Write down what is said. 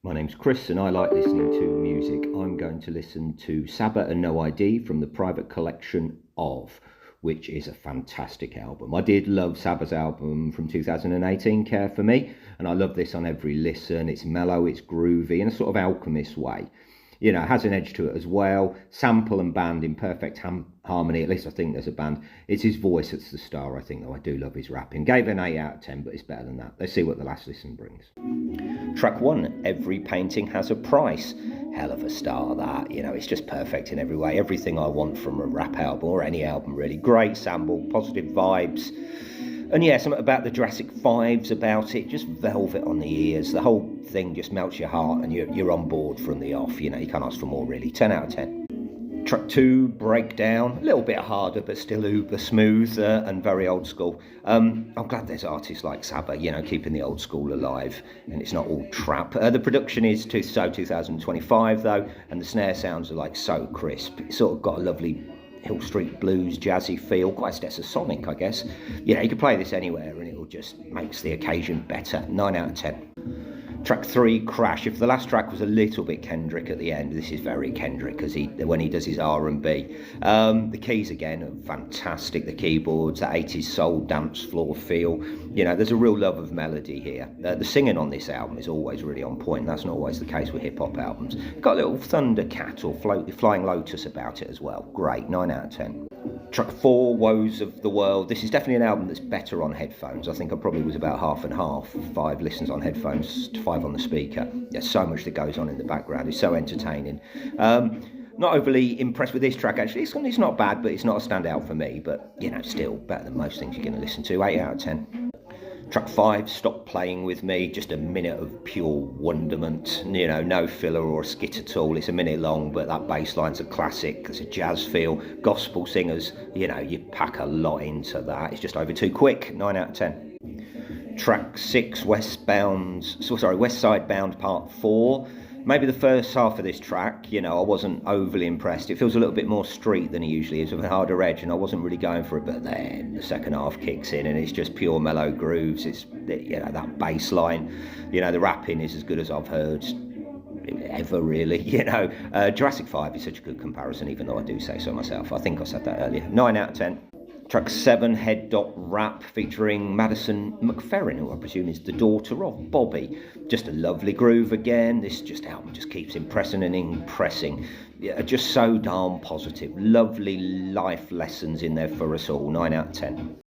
My name's Chris and I like listening to music. I'm going to listen to Saba and No ID from the private collection of, which is a fantastic album. I did love Saba's album from 2018, Care For Me, and I love this on every listen. It's mellow, it's groovy, in a sort of Alchemist way. You know, it has an edge to it as well. Sample and band in perfect harmony. At least I think there's a band. It's his voice that's the star, I think, though. I do love his rapping. Gave it an 8 out of 10, but it's better than that. Let's see what the last listen brings. Track 1, Every Painting Has a Price. Hell of a star, that. You know, it's just perfect in every way. Everything I want from a rap album, or any album, really. Great sample, positive vibes. And yeah, something about the Jurassic 5s about it, just velvet on the ears. The whole thing just melts your heart and you're on board from the off. You know, you can't ask for more, really. 10 out of 10. Track 2, Breakdown. A little bit harder, but still uber smooth and very old school. I'm glad there's artists like Saba, you know, keeping the old school alive, and it's not all trap. The production is 2025, though, and the snare sounds are like so crisp. It's sort of got a lovely Hill Street Blues jazzy feel, quite Sonic, I guess. You know, you could play this anywhere and it will just makes the occasion better. 9 out of 10. Track 3, Crash. If the last track was a little bit Kendrick at the end, this is very Kendrick because when he does his R&B. The keys again are fantastic. The keyboards, that 80s soul dance floor feel. You know, there's a real love of melody here. The singing on this album is always really on point. That's not always the case with hip hop albums. Got a little Thundercat or Flying Lotus about it as well. Great. 9 out of 10. Track 4, Woes of the World. This is definitely an album that's better on headphones. I think I probably was about half and half. 5 listens on headphones to 5 on the speaker. There's so much that goes on in the background. It's so entertaining. Not overly impressed with this track, actually. It's not bad, but it's not a standout for me. But, you know, still better than most things you're going to listen to. 8 out of 10. Track 5, Stop Playing With Me, just a minute of pure wonderment, you know, no filler or a skit at all. It's a minute long, but that bass line's a classic. It's a jazz feel, gospel singers, you know, you pack a lot into that. It's just over too quick. 9 out of 10. Track 6, Westside Bound Part 4. Maybe the first half of this track, you know, I wasn't overly impressed. It feels a little bit more street than it usually is, with a harder edge, and I wasn't really going for it. But then the second half kicks in, and it's just pure mellow grooves. It's, you know, that bass line. You know, the rapping is as good as I've heard ever, really. You know, Jurassic 5 is such a good comparison, even though I do say so myself. I think I said that earlier. 9 out of 10. Track 7, head.rap, featuring Madison McFerrin, who I presume is the daughter of Bobby. Just a lovely groove again. This album just keeps impressing and impressing. Yeah, just so darn positive. Lovely life lessons in there for us all. 9 out of 10.